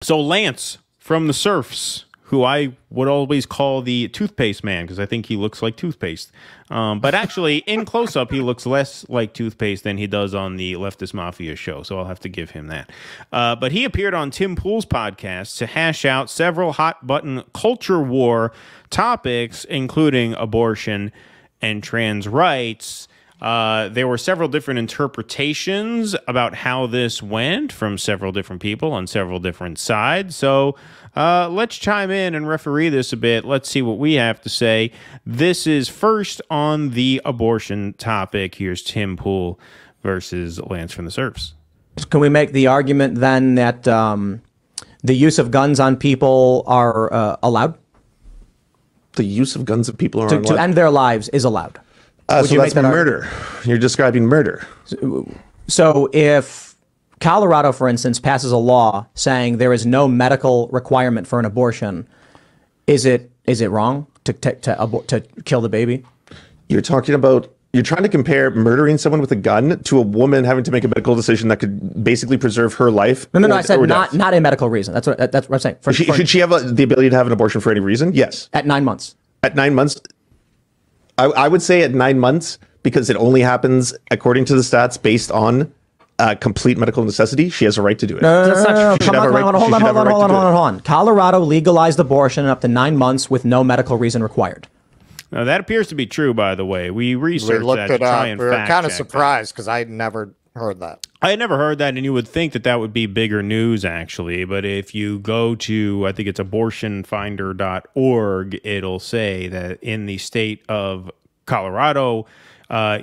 So Lance from the Surfs, who I would always call the toothpaste man because I think he looks like toothpaste. But actually, in close-up, he looks less like toothpaste than he does on the Leftist Mafia show, so I'll have to give him that. But he appeared on Tim Pool's podcast to hash out several hot-button culture war topics, including abortion and trans rights. There were several different interpretations about how this went from several different people on several different sides. So let's chime in and referee this a bit. Let's see what we have to say. This is first on the abortion topic. Here's Tim Pool versus Lance from the Surfs. Can we make the argument then that the use of guns on people are allowed? The use of guns on people are allowed? To end their lives is allowed. So that's murder. You're describing murder. So if Colorado, for instance, passes a law saying there is no medical requirement for an abortion, is it wrong to kill the baby? You're talking about, you're trying to compare murdering someone with a gun to a woman having to make a medical decision that could basically preserve her life. No, I said not a medical reason. That's what I'm saying. Should she have the ability to have an abortion for any reason? Yes. At 9 months. At 9 months. I would say at 9 months, because it only happens, according to the stats, based on complete medical necessity. She has a right to do it. No. Come on, hold on. Colorado legalized abortion up to 9 months with no medical reason required. Now, that appears to be true, by the way. We researched that to try and fact check. We were kind of surprised because I had never heard that. I had never heard that, and you would think that that would be bigger news, actually. But if you go to, I think it's abortionfinder.org, it'll say that in the state of Colorado,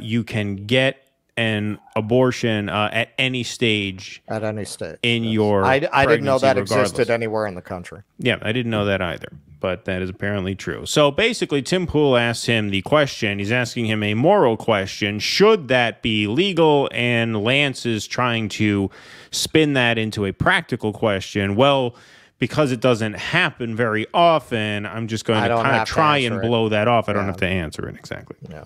you can get an abortion at any stage. At any stage. In your I didn't know that regardless. existed anywhere in the country. Yeah, I didn't know that either. But that is apparently true. So basically, Tim Pool asks him the question. He's asking him a moral question. Should that be legal? And Lance is trying to spin that into a practical question. Well, because it doesn't happen very often, I'm just going to kind of try and blow that off. I don't have to answer it exactly. Yeah.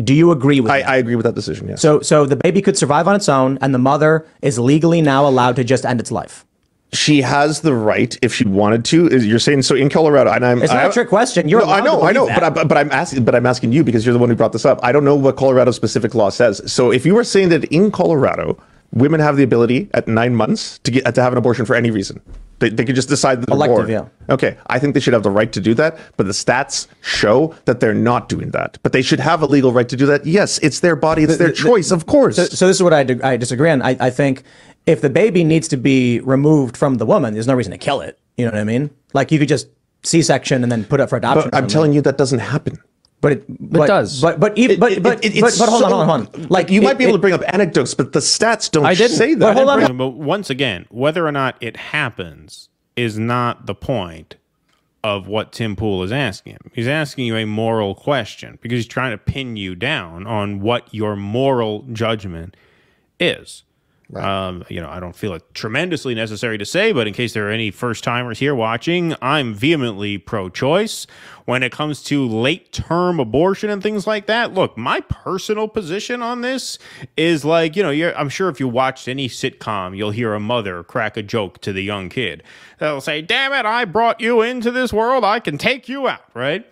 Do you agree with that? I agree with that decision, yes. So the baby could survive on its own, and the mother is legally now allowed to just end its life. She has the right if she wanted to. You're saying so in Colorado, and it's not a trick question. You're I know, but I'm asking you because you're the one who brought this up. I don't know what Colorado specific law says. So if you were saying that in Colorado, women have the ability at 9 months to have an abortion for any reason, they could just decide that elective, yeah. Okay, I think they should have the right to do that, but the stats show that they're not doing that. But they should have a legal right to do that. Yes, it's their body, it's their choice, of course. So this is what I disagree on. I think if the baby needs to be removed from the woman, there's no reason to kill it. You know what I mean? Like you could just C-section and then put it up for adoption. But I'm telling you that doesn't happen. But it does. But hold on. Like you might be able to bring up anecdotes, but the stats don't say that. Hold on. But once again, whether or not it happens is not the point of what Tim Pool is asking him. He's asking you a moral question because he's trying to pin you down on what your moral judgment is. Right. You know, I don't feel it tremendously necessary to say, but in case there are any first-timers here watching, I'm vehemently pro-choice. When it comes to late-term abortion and things like that, look, my personal position on this is like, you know, I'm sure if you watched any sitcom, you'll hear a mother crack a joke to the young kid. They'll say, damn it, I brought you into this world, I can take you out, right?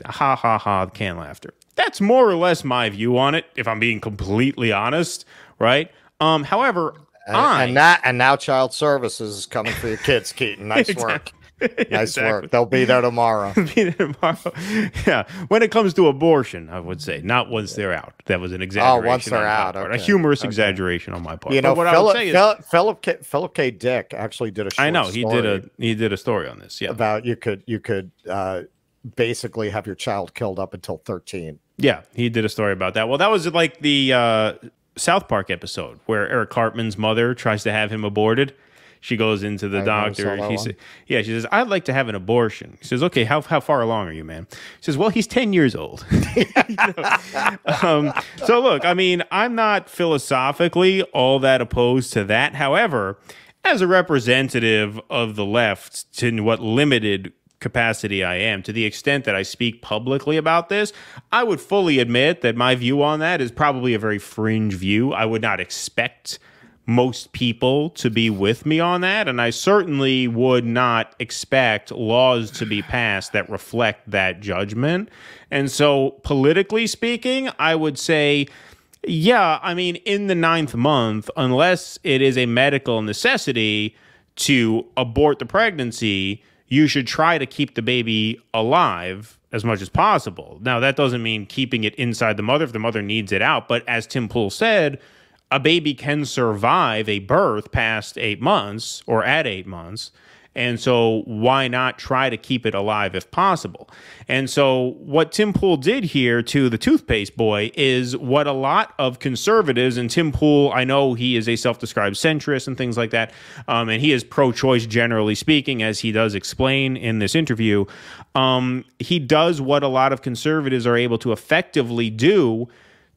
Ha, ha, ha, canned laughter. That's more or less my view on it, if I'm being completely honest, right? However, and now Child Services is coming for your kids, Keaton. Nice work. Nice work. They'll be there tomorrow. Yeah. When it comes to abortion, I would say not once they're out. That was an exaggeration. Oh, once they're out. Okay. A humorous exaggeration on my part. You know, what I would say is Philip K. Dick actually did a short I know story he did a story on this. Yeah, about you could basically have your child killed up until 13. Yeah, he did a story about that. Well, that was like the South Park episode where Eric Cartman's mother tries to have him aborted. She goes into the doctor and she says, I'd like to have an abortion. He says, okay, how far along are you, man? He says, well, he's 10 years old. So look, I mean, I'm not philosophically all that opposed to that. However, as a representative of the left, to what limited capacity I am, to the extent that I speak publicly about this, I would fully admit that my view on that is probably a very fringe view. I would not expect most people to be with me on that, and I certainly would not expect laws to be passed that reflect that judgment. And so, politically speaking, I would say, yeah, I mean, in the 9th month, unless it is a medical necessity to abort the pregnancy, you should try to keep the baby alive as much as possible. Now, that doesn't mean keeping it inside the mother if the mother needs it out. But as Tim Pool said, a baby can survive a birth past 8 months or at 8 months. And so why not try to keep it alive if possible? And so what Tim Pool did here to the toothpaste boy is what a lot of conservatives, and Tim Pool, I know he is a self-described centrist and things like that, and he is pro-choice generally speaking, as he does explain in this interview. He does what a lot of conservatives are able to effectively do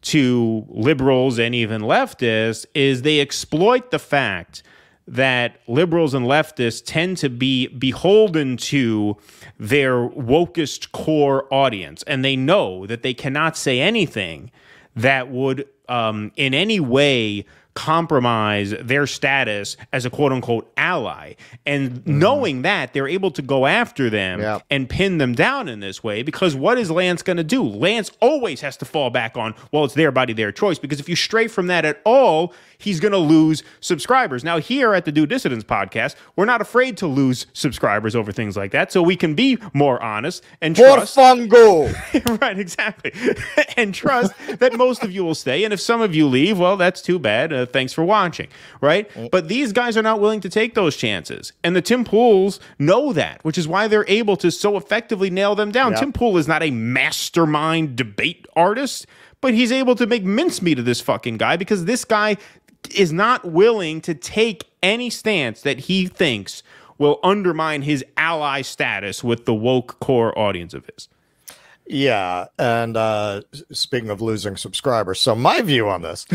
to liberals and even leftists, is they exploit the fact that liberals and leftists tend to be beholden to their wokest core audience, and they know that they cannot say anything that would in any way compromise their status as a quote-unquote ally. And knowing that, they're able to go after them and pin them down in this way, because what is Lance going to do? Lance always has to fall back on, well, it's their body, their choice, because if you stray from that at all, he's going to lose subscribers. Now, here at the Do Dissidents podcast, we're not afraid to lose subscribers over things like that, so we can be more honest and trust. Fungo. Right, exactly. And trust that most of you will stay, and if some of you leave, well, that's too bad. Thanks for watching, right? But these guys are not willing to take those chances, and the Tim Pools know that, which is why they're able to so effectively nail them down. Tim Pool is not a mastermind debate artist, but he's able to make mincemeat of this fucking guy, because this guy is not willing to take any stance that he thinks will undermine his ally status with the woke core audience of his. Yeah, and speaking of losing subscribers, so my view on this,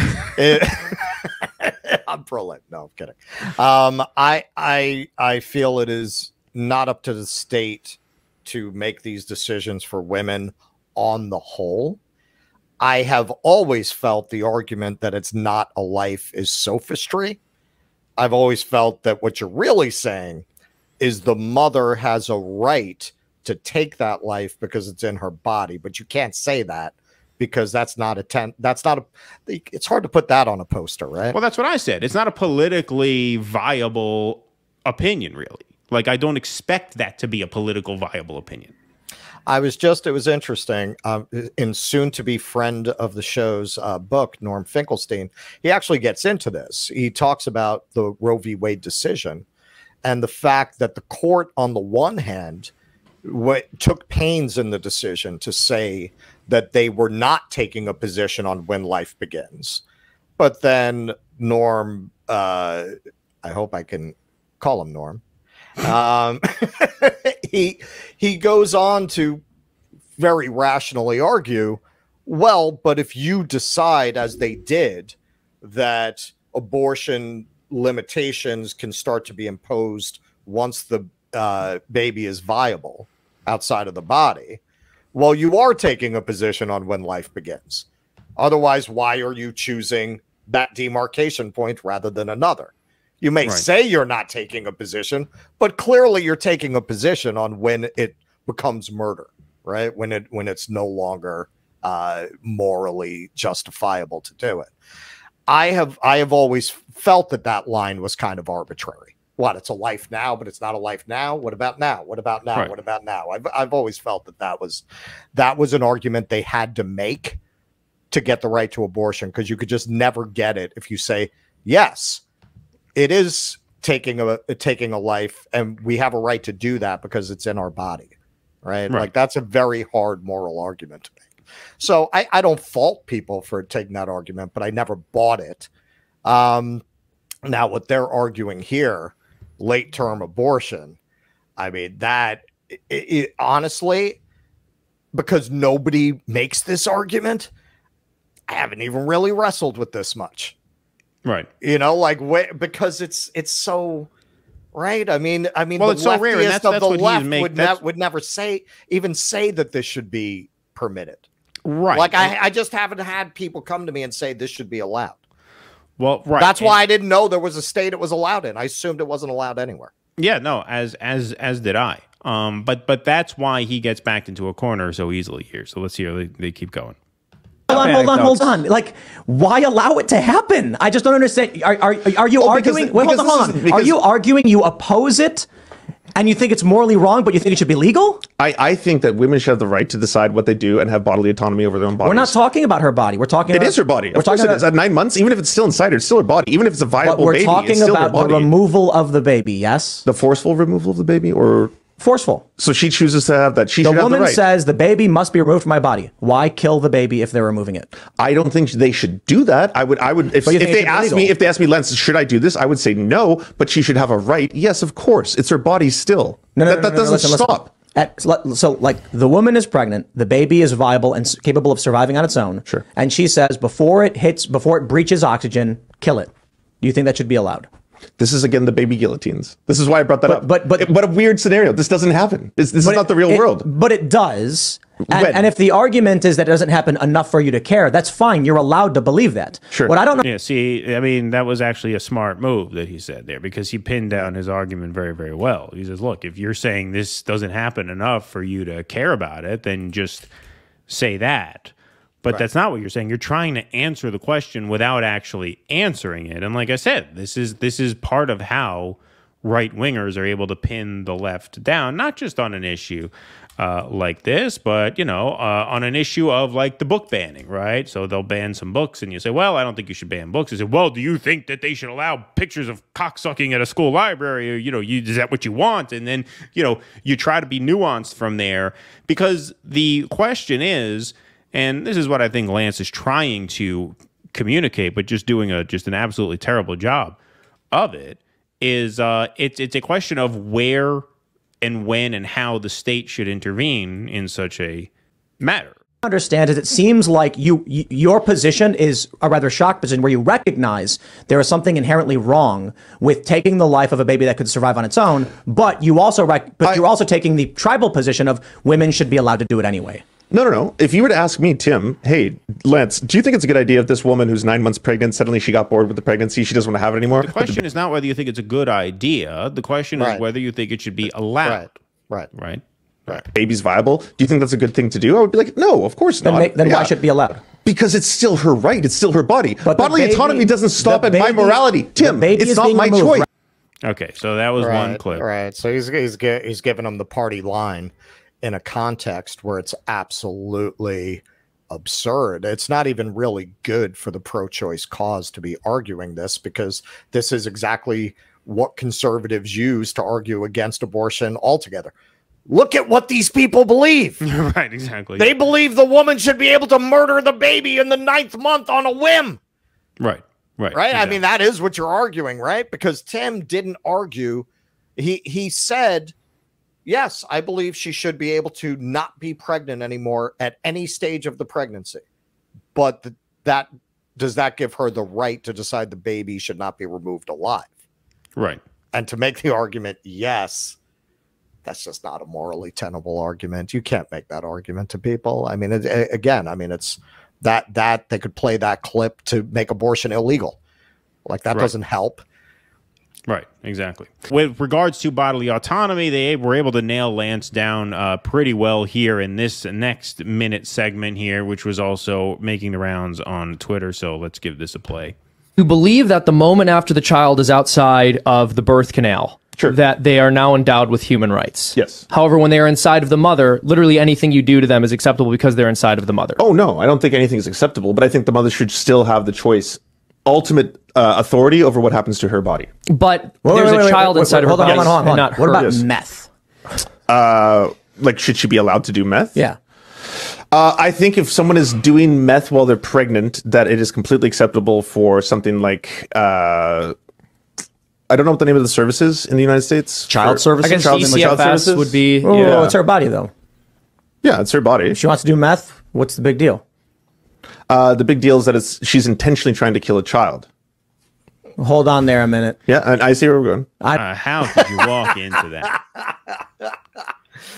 I'm pro-life. No, I'm kidding. I feel it is not up to the state to make these decisions for women on the whole. I have always felt the argument that it's not a life is sophistry. I've always felt that what you're really saying is the mother has a right to take that life because it's in her body, but you can't say that because that's not it's hard to put that on a poster, right? Well, that's what I said. It's not a politically viable opinion, really. Like, I don't expect that to be a political viable opinion. It was interesting. In soon to be friend of the show's book, Norm Finkelstein, he actually gets into this. He talks about the Roe v. Wade decision and the fact that the court, on the one hand, took pains in the decision to say that they were not taking a position on when life begins. But then Norm, I hope I can call him Norm, he goes on to very rationally argue, well, but if you decide, as they did, that abortion limitations can start to be imposed once the baby is viable outside of the body, well, you are taking a position on when life begins. Otherwise, why are you choosing that demarcation point rather than another? You may say you're not taking a position, but clearly you're taking a position on when it becomes murder, right? When it's no longer morally justifiable to do it. I have always felt that line was kind of arbitrary. What, it's a life now, but it's not a life now? What about now? What about now? Right. What about now? I've always felt that was an argument they had to make to get the right to abortion, because you could just never get it if you say, yes, it is taking a life, and we have a right to do that because it's in our body, right? Like, that's a very hard moral argument to make. So I don't fault people for taking that argument, but I never bought it. Now, what they're arguing here, late-term abortion, I mean, that honestly, because nobody makes this argument, I haven't even really wrestled with this much. Right. You know, like, because it's so right. I mean, well, it's so rare, and that's of the what left would never say that this should be permitted. Right. Like, I just haven't had people come to me and say this should be allowed. Well, right. That's why I didn't know there was a state it was allowed in. I assumed it wasn't allowed anywhere. Yeah, no, as did I. But that's why he gets backed into a corner so easily here. So let's hear they keep going. Hold on. Like, why allow it to happen? I just don't understand. Are you arguing? Wait, hold on. Are you arguing you oppose it and you think it's morally wrong, but you think it should be legal? I think that women should have the right to decide what they do and have bodily autonomy over their own bodies. We're not talking about her body. We're talking about... It is her body. We're talking about... At 9 months, even if it's still inside her, it's still her body. Even if it's a viable baby, it's still her body. We're talking about the removal of the baby, yes? The forceful removal of the baby, or... Forceful. So she chooses to have that. She should have the right. The woman says the baby must be removed from my body. Why kill the baby if they're removing it? I don't think they should do that. I would if they ask me, Lance, should I do this? I would say no, but she should have a right. Yes, of course. It's her body still. That doesn't stop. So, like, the woman is pregnant, the baby is viable and capable of surviving on its own. Sure. And she says before it breaches oxygen, kill it. Do you think that should be allowed? This is, again, the baby guillotines. This is why I brought that up. But what a weird scenario. This doesn't happen. This is not the real world. But it does. And if the argument is that it doesn't happen enough for you to care, that's fine. You're allowed to believe that. Sure. What I don't know. Yeah, see, I mean, that was actually a smart move that he said there, because he pinned down his argument very, very well. He says, look, if you're saying this doesn't happen enough for you to care about it, then just say that. But that's not what you're saying. You're trying to answer the question without actually answering it. And like I said, this is part of how right-wingers are able to pin the left down, not just on an issue like this, but, on an issue of, like, the book banning, right? So they'll ban some books, and you say, well, I don't think you should ban books. They say, well, do you think that they should allow pictures of cocksucking at a school library? Or, is that what you want? And then, you try to be nuanced from there, because the question is, and this is what I think Lance is trying to communicate, but just doing an absolutely terrible job of it, is it's a question of where and when and how the state should intervene in such a matter. Understand it. It seems like your position is a rather shocked position where you recognize there is something inherently wrong with taking the life of a baby that could survive on its own, but you're also taking the tribal position of women should be allowed to do it anyway. No. If you were to ask me, Tim, hey, Lance, do you think it's a good idea if this woman who's 9 months pregnant, suddenly she got bored with the pregnancy, she doesn't want to have it anymore? The question is not whether you think it's a good idea. The question is whether you think it should be allowed. Right. Baby's viable. Do you think that's a good thing to do? I would be like, no, of course not. Then why should it be allowed? Because it's still her right. It's still her body. But bodily autonomy doesn't stop at my morality. Tim, it's not my choice. Okay, so that was one clip. Right. So he's giving them the party line in a context where it's absolutely absurd. It's not even really good for the pro-choice cause to be arguing this, because this is exactly what conservatives use to argue against abortion altogether. Look at what these people believe. Right, exactly. They believe the woman should be able to murder the baby in the 9th month on a whim. Right. Exactly. I mean, that is what you're arguing, right? Because Tim didn't argue. He said, yes, I believe she should be able to not be pregnant anymore at any stage of the pregnancy. But does that give her the right to decide the baby should not be removed alive? Right. And to make the argument, yes, that's just not a morally tenable argument. You can't make that argument to people. I mean, it's that they could play that clip to make abortion illegal. Like, that doesn't help. Right, exactly. With regards to bodily autonomy, they were able to nail Lance down pretty well here in this next minute segment here, which was also making the rounds on Twitter. So let's give this a play. You believe that the moment after the child is outside of the birth canal, that they are now endowed with human rights. Yes. However, when they are inside of the mother, literally anything you do to them is acceptable because they're inside of the mother. Oh, no, I don't think anything is acceptable, but I think the mother should still have the choice, ultimate authority over what happens to her body. But there's a child inside of her body. Hold on. What about meth? Like, should she be allowed to do meth? Yeah. I think if someone is doing meth while they're pregnant, that it is completely acceptable for something like, I don't know what the name of the service is in the United States. Child services? I guess DCFS would be... Oh, it's her body, though. Yeah, it's her body. If she wants to do meth, what's the big deal? The big deal is that she's intentionally trying to kill a child. Hold on there a minute. Yeah, and I see where we're going. How could you walk into that?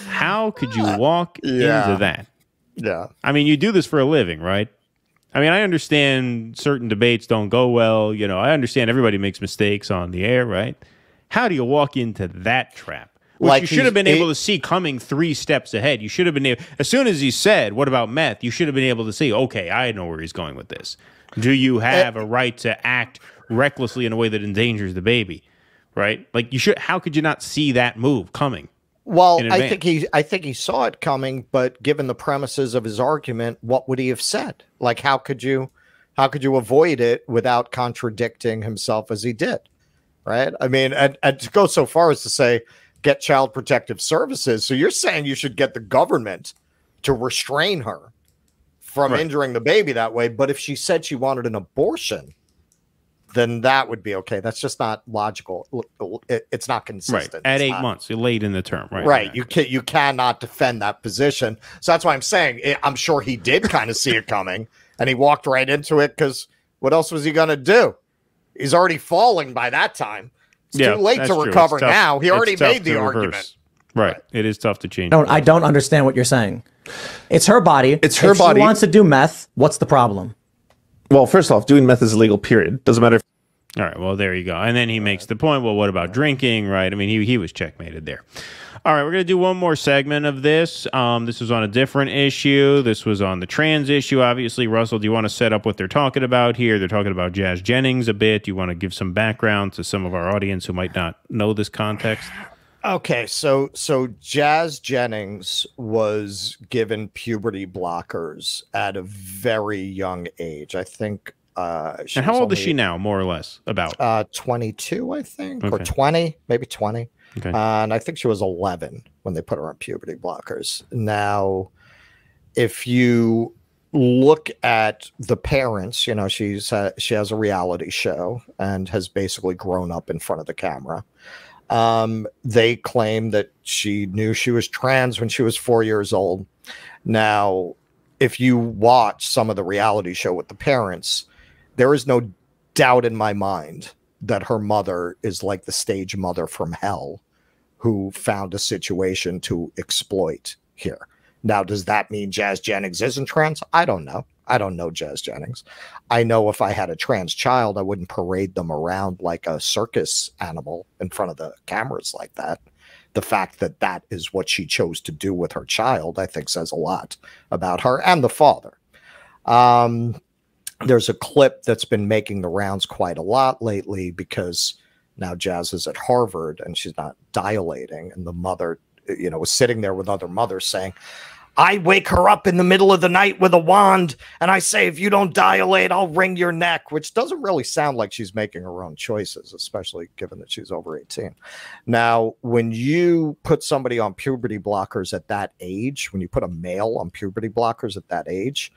How could you walk into that? Yeah. I mean, you do this for a living, right? I mean, I understand certain debates don't go well. You know, I understand everybody makes mistakes on the air, right? How do you walk into that trap? Which Like you should have been able to see coming 3 steps ahead. You should have been able, as soon as he said, "What about meth?" You should have been able to see, okay, I know where he's going with this. Do you have a right to act recklessly in a way that endangers the baby? Right? Like you should. How could you not see that move coming? Well, I think he saw it coming, but given the premises of his argument, what would he have said? Like, how could you avoid it without contradicting himself as he did? Right? I mean, and to go so far as to say, get child protective services. So you're saying you should get the government to restrain her from injuring the baby that way. But if she said she wanted an abortion, then that would be okay. That's just not logical. It's not consistent. Right. At it's 8 not, months, you're late in the term. Right. Right. You cannot defend that position. So that's why I'm saying I'm sure he did kind of see it coming and he walked right into it because what else was he going to do? He's already falling by that time. It's too late to recover now. He already made the argument. Right. It is tough to change. I don't understand what you're saying. It's her body. It's her body. If she wants to do meth, what's the problem? Well, first off, doing meth is illegal, period. Doesn't matter. All right. Well, there you go. And then he makes the point, well, what about drinking, right? I mean, he was checkmated there. All right. We're going to do one more segment of this. This was on a different issue. This was on the trans issue, obviously. Russell, do you want to set up what they're talking about here? They're talking about Jazz Jennings a bit. Do you want to give some background to some of our audience who might not know this context? Okay, so Jazz Jennings was given puberty blockers at a very young age. I think. And how old is she now, more or less? About 22, I think, or 20, maybe 20. Okay. And I think she was 11 when they put her on puberty blockers. Now, if you look at the parents, you know, she has a reality show and has basically grown up in front of the camera. They claim that she knew she was trans when she was 4 years old. Now, if you watch some of the reality show with the parents, there is no doubt in my mind that her mother is like the stage mother from hell who found a situation to exploit here. Now, does that mean Jazz Jennings isn't trans? I don't know. I don't know Jazz Jennings. I know if I had a trans child, I wouldn't parade them around like a circus animal in front of the cameras like that. The fact that that is what she chose to do with her child, I think says a lot about her and the father. There's a clip that's been making the rounds quite a lot lately because now Jazz is at Harvard and she's not dilating. And the mother, you know, was sitting there with other mothers saying, I wake her up in the middle of the night with a wand and I say, if you don't dilate, I'll wring your neck, which doesn't really sound like she's making her own choices, especially given that she's over 18. Now, when you put somebody on puberty blockers at that age, when you put a male on puberty blockers at that age,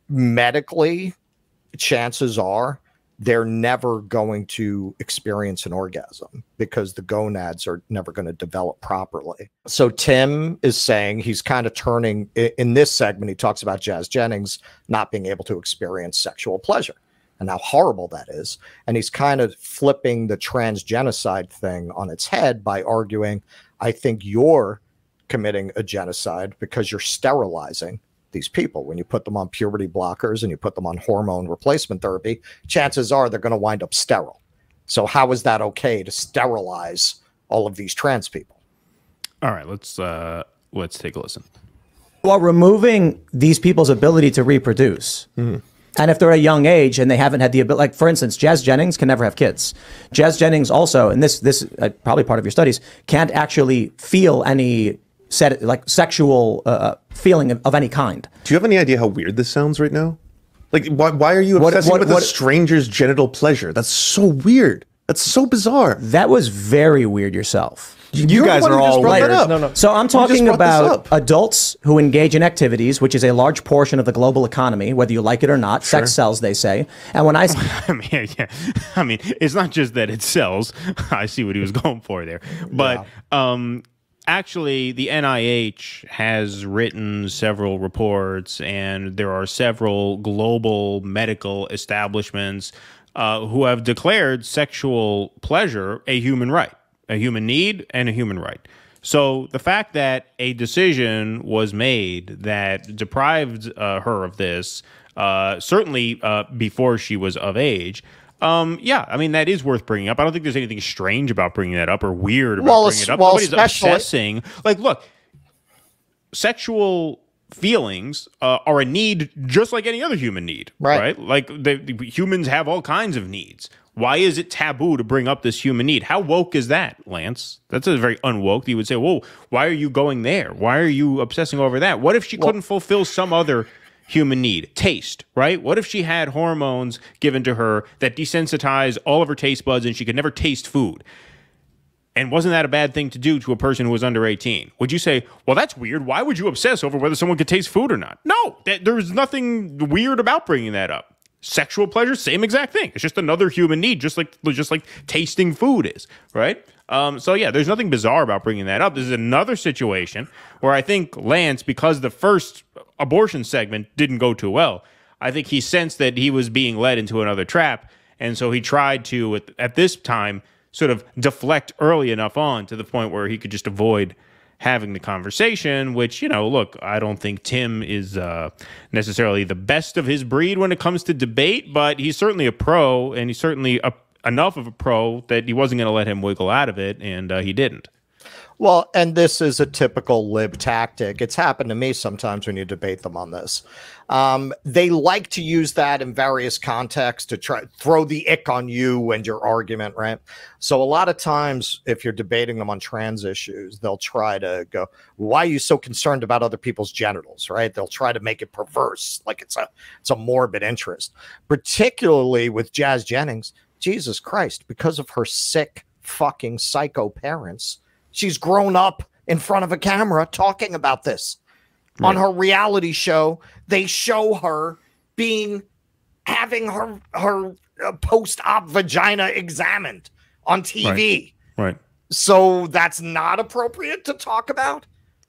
medically, chances are they're never going to experience an orgasm because the gonads are never going to develop properly. So Tim is saying he's kind of turning in this segment. He talks about Jazz Jennings not being able to experience sexual pleasure and how horrible that is. And he's kind of flipping the transgenocide thing on its head by arguing, I think you're committing a genocide because you're sterilizing these people. When you put them on puberty blockers and you put them on hormone replacement therapy, chances are they're going to wind up sterile. So how is that okay to sterilize all of these trans people? All right, let's take a listen. Well, removing these people's ability to reproduce. And if they're at a young age and they haven't had the ability, like for instance, Jazz Jennings can never have kids. Jazz Jennings also, and this probably part of your studies, can't actually feel any sexual feeling of any kind. Do you have any idea how weird this sounds right now? Like, why are you obsessing with a stranger's genital pleasure? That's so weird. That's so bizarre. That was very weird yourself. You guys are all weird. No. So I'm talking about adults who engage in activities, which is a large portion of the global economy, whether you like it or not. Sure. Sex sells, they say. And when I mean, it's not just that it sells. I see what he was going for there. But actually, the NIH has written several reports, and there are several global medical establishments who have declared sexual pleasure a human right, a human need, and a human right. So the fact that a decision was made that deprived her of this, certainly before she was of age, yeah, I mean, that is worth bringing up. I don't think there's anything strange about bringing that up or weird about bringing it up. Nobody's obsessing. Like, look, sexual feelings are a need just like any other human need, right? Like, humans have all kinds of needs. Why is it taboo to bring up this human need? How woke is that, Lance? That's a very unwoke. You would say, whoa, why are you going there? Why are you obsessing over that? What if she couldn't fulfill some other human need? Taste, right? What if she had hormones given to her that desensitize all of her taste buds and she could never taste food? And wasn't that a bad thing to do to a person who was under 18? Would you say, well, that's weird. Why would you obsess over whether someone could taste food or not? No, there's nothing weird about bringing that up. Sexual pleasure, same exact thing. It's just another human need, just like tasting food is, right? So yeah, there's nothing bizarre about bringing that up. This is another situation where I think Lance, because the first abortion segment didn't go too well, I think he sensed that he was being led into another trap, and so he tried to, at this time, sort of deflect early enough on to the point where he could just avoid having the conversation, which, you know, look, I don't think Tim is necessarily the best of his breed when it comes to debate, but he's certainly a pro, and he's certainly enough of a pro that he wasn't going to let him wiggle out of it, and he didn't. Well, and this is a typical lib tactic. It's happened to me sometimes when you debate them on this. They like to use that in various contexts to try throw the ick on you and your argument, right? So a lot of times, if you're debating them on trans issues, they'll try to go, why are you so concerned about other people's genitals, right? They'll try to make it perverse, like it's a morbid interest. Particularly with Jazz Jennings, Jesus Christ, because of her sick fucking psycho parents, she's grown up in front of a camera talking about this. Right. On her reality show, they show her having her post-op vagina examined on TV. Right. So that's not appropriate to talk about?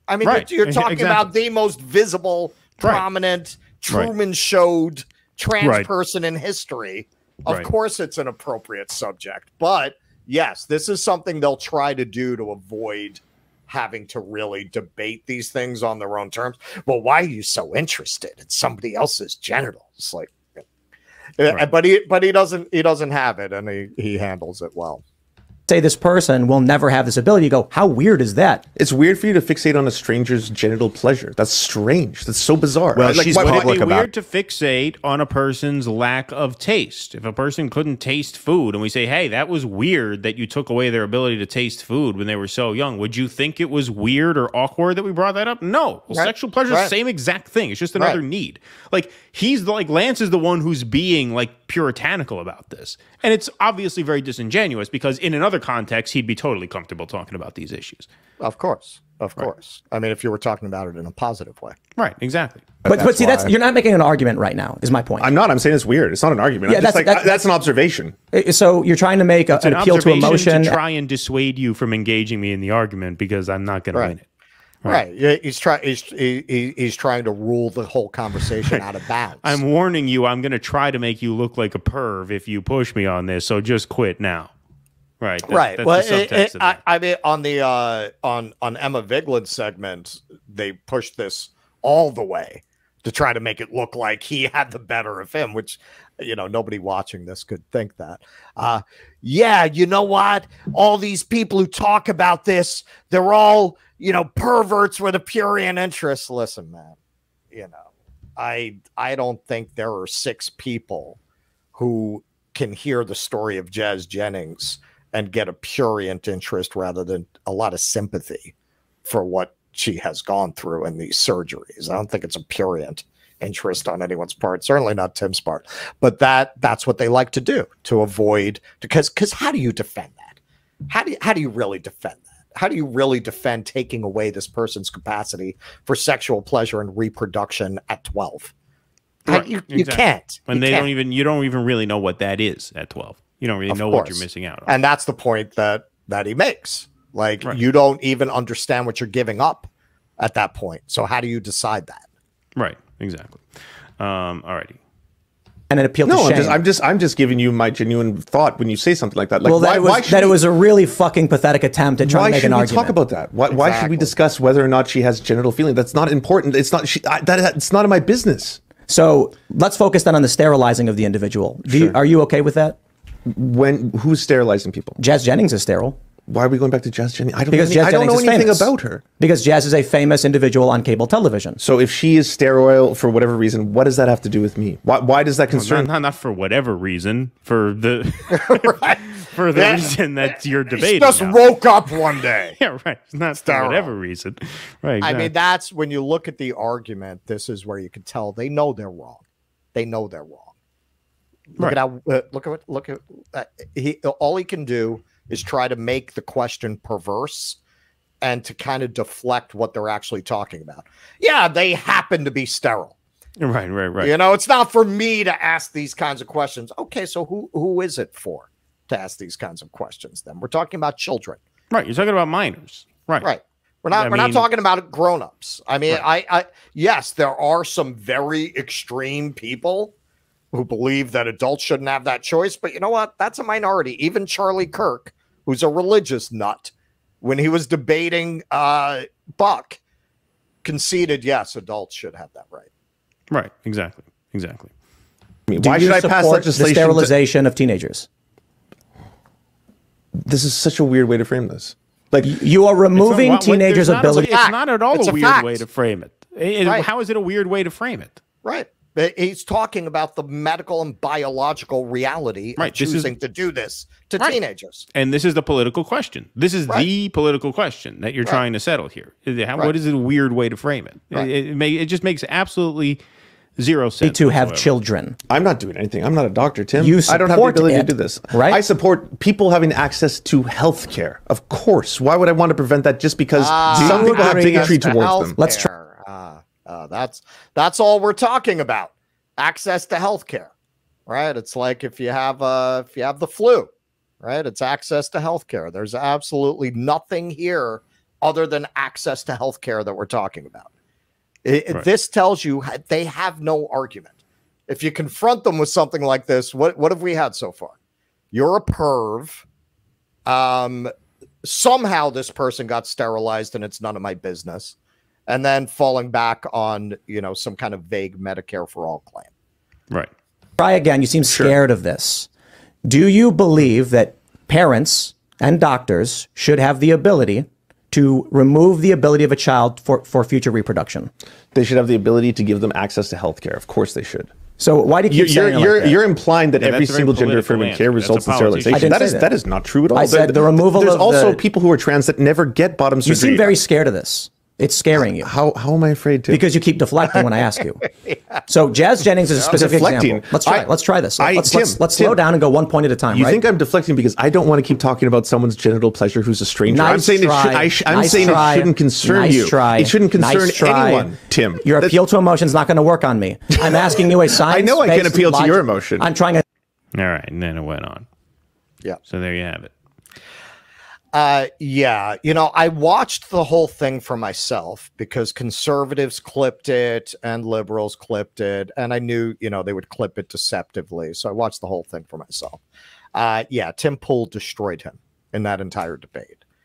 I mean, you're talking about the most visible, prominent, Truman showed trans person in history. Of course it's an appropriate subject. But yes, this is something they'll try to do to avoid having to really debate these things on their own terms. Well, why are you so interested in somebody else's genitals? Like, but he doesn't have it, and he handles it well. Say this person will never have this ability. You go, how weird is that? It's weird for you to fixate on a stranger's genital pleasure. That's strange. That's so bizarre. Well, would it be weird to fixate on a person's lack of taste? If a person couldn't taste food and we say, hey, that was weird that you took away their ability to taste food when they were so young, would you think it was weird or awkward that we brought that up? No. Well, sexual pleasure is the same exact thing. It's just another need. Like, Lance is the one who's being like puritanical about this. And it's obviously very disingenuous because in another context, he'd be totally comfortable talking about these issues. Of course. I mean, if you were talking about it in a positive way. Right, exactly. But see, you're not making an argument right now, is my point. I'm not. I'm saying it's weird. It's not an argument. Yeah, that's an observation. So you're trying to make an appeal to emotion. To try and dissuade you from engaging me in the argument because I'm not going to win it. Right. He's trying to rule the whole conversation out of bounds. I'm warning you, I'm going to try to make you look like a perv if you push me on this, so just quit now. Right. That's well, I mean, on the on Emma Vigeland's segment, they pushed this all the way to try to make it look like he had the better of him, which, you know, nobody watching this could think that. Yeah, you know what? All these people who talk about this, they're all, you know, perverts with a prurient interest. Listen, man, you know, I don't think there are 6 people who can hear the story of Jazz Jennings and get a prurient interest rather than a lot of sympathy for what she has gone through in these surgeries. I don't think it's a prurient interest on anyone's part, certainly not Tim's part, but that's what they like to do to avoid, because how do you defend that? How do you really defend that? How do you really defend taking away this person's capacity for sexual pleasure and reproduction at 12? You can't. And you don't even really know what that is at 12. You don't really know what you're missing out on. And that's the point that he makes. Like, you don't even understand what you're giving up at that point. So how do you decide that? Right. Exactly. All righty. and an appeal to No, shame. I'm just giving you my genuine thought when you say something like that. Like, well, that it was a really fucking pathetic attempt at trying to make an argument. Why should we talk about that? Why should we discuss whether or not she has genital feeling? That's not important. It's not. It's none of my business. So let's focus then on the sterilizing of the individual. Are you okay with that? Who's sterilizing people? Jazz Jennings is sterile. Why are we going back to Jazz Jennings? I don't know anything famous. about her. Because Jazz is a famous individual on cable television. So if she is sterile for whatever reason, what does that have to do with me? Why does that concern? Not for whatever reason. For the for the reason that you're debating. She just woke up one day. Yeah, right. It's not for whatever reason. Right. Exactly. I mean, that's when you look at the argument. This is where you can tell they know they're wrong. They know they're wrong. Look at how look at all he can do is try to make the question perverse and to kind of deflect what they're actually talking about. Yeah, they happen to be sterile. Right. You know, it's not for me to ask these kinds of questions. Okay, so who is it for to ask these kinds of questions then? We're talking about children. Right, you're talking about minors. Right. We're not talking about grown-ups. I mean, I yes, there are some very extreme people who believe that adults shouldn't have that choice, but you know what? That's a minority. Even Charlie Kirk, who's a religious nut, when he was debating Buck, conceded, yes, adults should have that right. Right, exactly. I mean, why should I pass legislation? The sterilization of teenagers. This is such a weird way to frame this. Like, you are removing teenagers' ability. It's not at all a weird way to frame it. Right. How is it a weird way to frame it? Right. He's talking about the medical and biological reality of choosing to do this to teenagers. And this is the political question. This is the political question that you're trying to settle here. What is it a weird way to frame it? Right. It just makes absolutely zero sense. To have children. I'm not doing anything. I'm not a doctor, Tim. I don't have the ability to do this. Right? I support people having access to health care. Of course. Why would I want to prevent that just because some people have bigotry towards them? Let's try. That's all we're talking about. Access to health care, right? It's like if you have the flu, right? It's access to health care. There's absolutely nothing here other than access to health care that we're talking about. This tells you they have no argument. If you confront them with something like this, what have we had so far? You're a perv. Somehow this person got sterilized and it's none of my business. And then falling back on, some kind of vague Medicare for all claim. Right. Try again. You seem scared of this. Do you believe that parents and doctors should have the ability to remove the ability of a child for future reproduction? They should have the ability to give them access to health care. Of course they should. So why do you keep saying you're implying that every single gender-affirming care results in sterilization? That is not true at all. I said the removal There's of also people who are trans that never get bottom surgery. You seem very scared of this. It's scaring you. How am I afraid to? Because you keep deflecting when I ask you. So Jazz Jennings is a specific example. Let's try this. Let's slow down and go one point at a time. You think I'm deflecting because I don't want to keep talking about someone's genital pleasure who's a stranger? I'm saying it shouldn't concern you. It shouldn't concern anyone, Tim. Your appeal to emotion is not going to work on me. I'm asking you a science. I know I can appeal to your emotion. I'm trying to. All right, and then it went on. Yeah. So there you have it. Yeah, I watched the whole thing for myself because conservatives clipped it and liberals clipped it, and I knew, they would clip it deceptively. So I watched the whole thing for myself. Yeah, Tim Pool destroyed him in that entire debate.